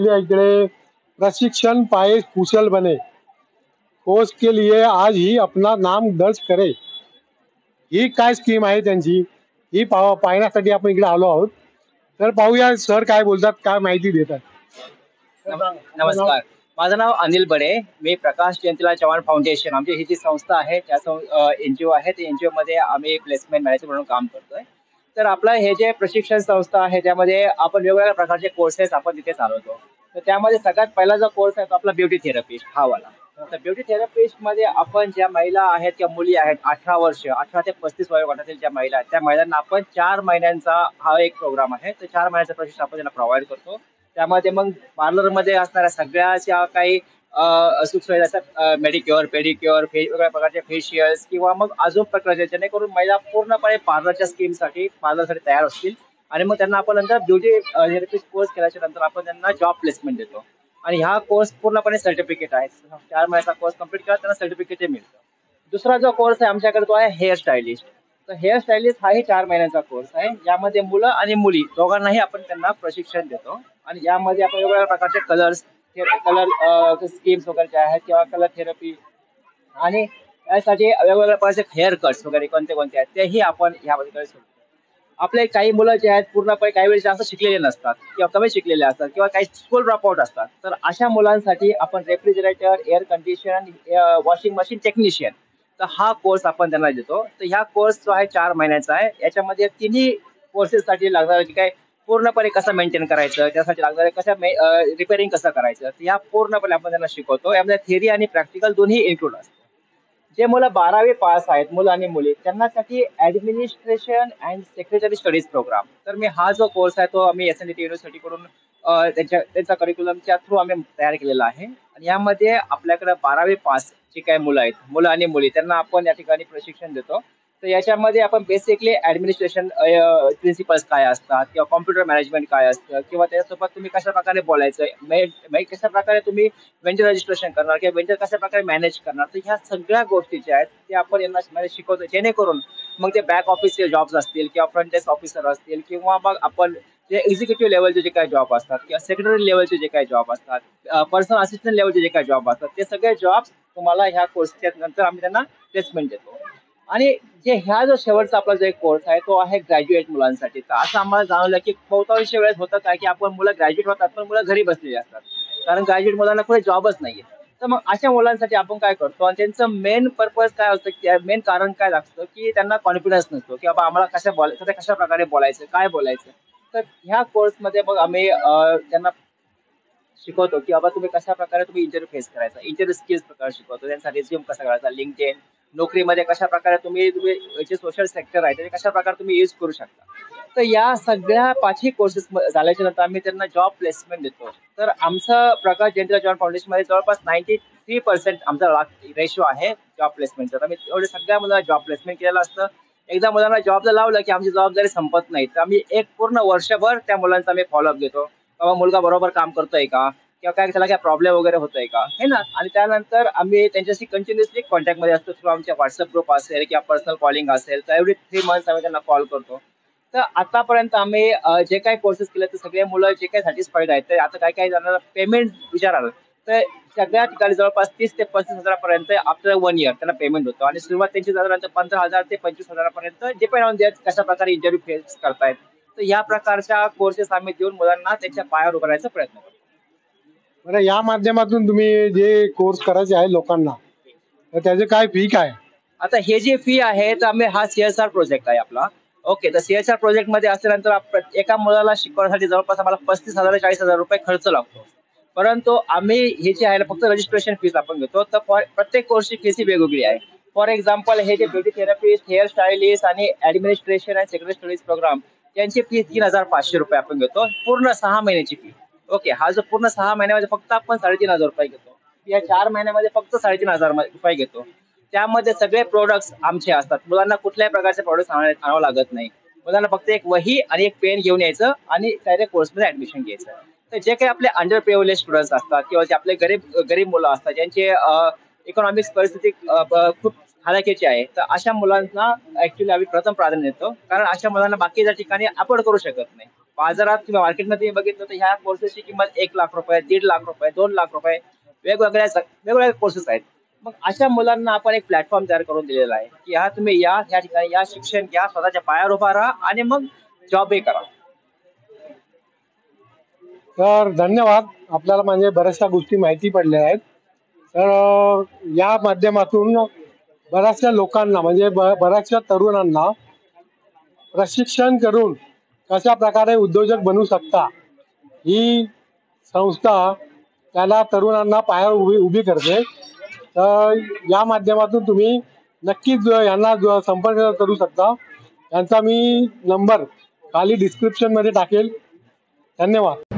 इकडे प्रशिक्षण पाए कुशल बने, कोर्स के लिए आज ही अपना नाम दर्ज करे, ही काय स्कीम आहे त्यांची, ही पाहण्यासाठी आपण इकडे आलो आहोत. तर पाहूया सर काय बोलतात, काय माहिती देतात. नमस्कार, माझं नाव अनिल बडे. मी प्रकाश जयंतीलाल चव्हाण फाउंडेशन, आमची ही जी संस्था आहे त्या NGO आहे, त्या NGO मध्ये आम्ही प्लेसमेंट मॅनेजर म्हणून काम करतोय. तर आपलं हे जे प्रशिक्षण संस्था आहे त्यामध्ये आपण वेगवेगळ्या प्रकारचे कोर्सेस आपण तिथे चालवतो. तर त्यामध्ये सगळ्यात पहिला जो कोर्स आहे तो आपला ब्युटी थेरपिस्ट हा वाला. तर ब्युटी थेरपिस्ट मध्ये आपण ज्या महिला आहेत किंवा मुली आहेत 18 वर्ष 18 ते 35 वयोगटातील ज्या महिला आहेत त्या महिलांना आपण 4 महिन्यांचा हा एक प्रोग्राम आहे. तर 4 महिन्याचं प्रशिक्षण आपण त्यांना प्रोव्हाइड करतो. त्यामध्ये मग पार्लरमध्ये असणाऱ्या सगळ्या काही सुखसुविधा असतात, मेडिक्युअर, पेडिक्युअर, वेगवेगळ्या प्रकारचे फेशियल्स किंवा मग अजून प्रकारचे, जेणेकरून महिला पूर्णपणे पार्लरच्या स्कीमसाठी पार्लरसाठी तयार असतील. आणि मग त्यांना आपण नंतर ब्युटी थेरपिस्ट कोर्स केल्याच्या नंतर आपण त्यांना जॉब प्लेसमेंट देतो. आणि हा कोर्स पूर्णपणे सर्टिफिकेट आहे. 4 महिन्याचा कोर्स कम्प्लीट केला त्यांना सर्टिफिकेट मिळतं. दुसरा जो कोर्स आहे आमच्याकडे तो आहे हेअर स्टायलिस्ट. तर हेअर स्टायलिस्ट हाही 4 महिन्याचा कोर्स आहे. यामध्ये मुलं आणि मुली दोघांनाही आपण त्यांना प्रशिक्षण देतो. आणि यामध्ये आपण वेगवेगळ्या प्रकारचे कलर स्कीम्स वगैरे जे आहेत किंवा कलर थेरपी आणि यासाठी वेगवेगळ्या प्रकारचे हेअर कट्स वगैरे कोणते कोणते आहेत तेही आपण यामध्ये सोडतो. आपले काही मुलं जे आहेत पूर्णपणे काही वेळेस जास्त शिकलेले नसतात किंवा कमी शिकलेले असतात किंवा काही स्कूल ड्रॉपआउट असतात. तर अशा मुलांसाठी आपण refrigerator, air condition, washing machine technician, तर हा कोर्स आपण त्यांना देतो. तर ह्या कोर्स जो आहे 4 महिन्याचा आहे. याच्यामध्ये तिन्ही कोर्सेससाठी लागणारं जे काय पूर्णपणे कसं मेंटेन करायचं, त्यासाठी लागणारे कसं रिपेअरिंग कसं करायचं, तर या पूर्णपणे आपण त्यांना शिकवतो. यामध्ये थिअरी आणि प्रॅक्टिकल दोन्ही इन्क्लूड असतं. जे मुलं 12वी पास आहेत, मुलं आणि मुली, त्यांच्यासाठी administration and secretary studies programme. तर मी हा जो कोर्स आहे तो आम्ही SNDT युनिव्हर्सिटी कडून त्यांचा करिक्युलमच्या थ्रू आम्ही तयार केलेला आहे. आणि यामध्ये आपल्याकडे 12वी पास जी काही मुलं आहेत, मुलं आणि मुली, त्यांना आपण या ठिकाणी प्रशिक्षण देतो. तर याच्यामध्ये आपण बेसिकली ऍडमिनिस्ट्रेशन प्रिन्सिपल्स काय असतात किंवा कॉम्प्युटर मॅनेजमेंट काय असतं किंवा त्याच्यासोबत तुम्ही कशा प्रकारे बोलायचं, कशा प्रकारे तुम्ही वेंडर रजिस्ट्रेशन करणार किंवा वेंडर कशा प्रकारे मॅनेज करणार, तर ह्या सगळ्या गोष्टी ज्या आहेत ते आपण यांना शिकवतो. जेणेकरून मग ते बॅक ऑफिसचे जॉब्स असतील किंवा फ्रंट डेस्क ऑफिसर असतील किंवा मग आपण जे एक्झिक्युटिव्ह लेवलचे जे काही जॉब असतात किंवा सेक्रेटरी लेवलचे जे काही जॉब असतात, पर्सनल असिस्टंट लेवलचे जे काही जॉब असतात, ते सगळे जॉब्स तुम्हाला ह्या कोर्सच्या नंतर आम्ही त्यांना प्लेसमेंट देतो. आणि ह्या जो शेवटचा आपला जो एक कोर्स आहे तो आहे ग्रॅज्युएट मुलांसाठी. तर असं आम्हाला जाणवलं की बहुतांश वेळेस होतं काय की आपण मुलं ग्रॅज्युएट होतात पण मुलं घरी बसलेली असतात, कारण ग्रॅज्युएट मुलांना कुठे जॉबच नाहीये. तर मग अशा मुलांसाठी आपण काय करतो आणि त्यांचं मेन पर्पज काय असतं, की मेन कारण काय लागतं की त्यांना कॉन्फिडन्स नसतो की बाबा आम्हाला कशा प्रकारे बोलायचं, काय बोलायचं. तर ह्या कोर्समध्ये मग आम्ही त्यांना शिकवतो की बाबा तुम्ही कशा प्रकारे तुम्ही इंटरव्ह्यू फेस करायचा, इंटरव्ह्यू स्किल्स प्रकारे शिकवतो. त्यांचा रिझ्यूम कसा करायचा, लिंक्डइन नोकरीमध्ये कशा प्रकारे तुम्ही तुम्ही जे सोशल सेक्टर आहे ते कशा प्रकारे तुम्ही यूज करू शकता. तर या सगळ्या 5ही कोर्सेस झाल्याच्या नंतर आम्ही त्यांना जॉब प्लेसमेंट देतो. तर आमचं प्रकाश जयंतीलाल चव्हाण फाउंडेशनमध्ये जवळपास 93% आमचा रेशो आहे जॉब प्लेसमेंटचा. आम्ही एवढे सगळ्या मुलांना जॉब प्लेसमेंट केलेलं असतं. एकदा मुलांना जॉबला लावलं की आमची जबाबदारी संपत नाही. तर आम्ही एक पूर्ण वर्षभर त्या मुलांचा आम्ही फॉलोअप घेतो. बाबा मुलगा बरोबर काम करतोय का किंवा काय त्याला काय प्रॉब्लेम वगैरे होतोय का, हे ना. आणि त्यानंतर आम्ही त्यांच्याशी कंटिन्युअसली कॉन्टॅक्टमध्ये असतो थ्रू आमच्या व्हॉट्सअप ग्रुप असेल किंवा पर्सनल कॉलिंग असेल. तर एव्हरी 3 मंथ्स आम्ही त्यांना कॉल करतो. तर आतापर्यंत आम्ही जे काही कोर्सेस केले ते सगळे मुलं जे काही सॅटिस्फाईड आहेत. तर आता काही काही जणांना पेमेंट विचाराल तर सगळ्या ठिकाणी जवळपास 30 ते 35 हजारापर्यंत आफ्टर 1 इयर त्यांना पेमेंट होतं. आणि सुरुवात त्यांची साधारणतः 15,000 ते 25,000 पर्यंत डिपेंड ऑन देत कशा प्रकारे इंटरव्ह्यू फेस करतायत. तर या प्रकारच्या कोर्सेस आम्ही देऊन मुलांना त्यांच्या पायावर उभं राहायचा प्रयत्न करतो. बरं, या माध्यमातून तुम्ही जे कोर्स करायचे आहे लोकांना, तर त्याचे काय फी काय? आता हे जे फी आहे तर आम्ही हा CSR प्रोजेक्ट आहे आपला. ओके, तर CSR प्रोजेक्ट मध्ये असल्यानंतर एका मुलाला शिकवण्यासाठी जवळपास आम्हाला 35,000 ते 40,000 रुपये खर्च लागतो. परंतु आम्ही हे जे आहे ना फक्त रजिस्ट्रेशन फीस आपण घेतो. तर प्रत्येक कोर्सची फीस ही वेगवेगळी आहे. फॉर एक्झाम्पल हे जे ब्युटी थेरपिस्ट, हेअर स्टायलिस्ट आणि ऍडमिनिस्ट्रेशन आणि सेक्रेटरी स्टडीज प्रोग्राम यांची फीस 3,500 रुपये आपण घेतो, पूर्ण 6 महिन्याची फी. ओके, हा जो पूर्ण 6 महिन्यामध्ये फक्त आपण 3,500 रुपये घेतो. या 4 महिन्यामध्ये फक्त 3,500 रुपये घेतो. त्यामध्ये सगळे प्रोडक्ट्स आमचे असतात. मुलांना कुठल्याही प्रकारचे प्रोडक्ट्स आणावं लागत नाही. मुलांना फक्त एक वही आणि एक पेन घेऊन यायचं आणि डायरेक्ट कोर्समध्ये ऍडमिशन घ्यायचं. तर जे काही आपले अंडर प्रिव्हिलेज स्टुडंट्स असतात किंवा जे आपले गरीब मुलं असतात ज्यांचे इकॉनॉमिक्स परिस्थिती खूप हालाकीची आहे, तर अशा मुलांना ऍक्च्युली आम्ही प्रथम प्राधान्य देतो, कारण अशा मुलांना बाकीच्या ठिकाणी अफोर्ड करू शकत नाही. बाजारात किंवा मार्केटमध्ये बघितलं तर ह्या कोर्सेसची किंमत 1 लाख रुपये, 1.5 लाख रुपये, 2 लाख रुपये वेगवेगळ्या कोर्सेस आहेत. मग अशा मुलांना आपण एक प्लॅटफॉर्म तयार करून दिलेला आहे की हा तुम्ही या ठिकाणी या शिक्षण घ्या, स्वतःच्या पायावर उभा राहा आणि मग जॉबही करा. तर धन्यवाद. आपल्याला म्हणजे बऱ्याचशा गोष्टी माहिती पडल्या आहेत. तर या माध्यमातून बऱ्याचशा लोकांना म्हणजे बऱ्याचशा तरुणांना प्रशिक्षण करून कशा प्रकारे उद्योजक बनू शकता ही संस्था त्याला तरुणांना पायावर उभी करते. तर या माध्यमातून तुम्ही नक्कीच यांना संपर्क करू शकता. यांचा मी नंबर खाली डिस्क्रिप्शन मध्ये टाकेल. धन्यवाद.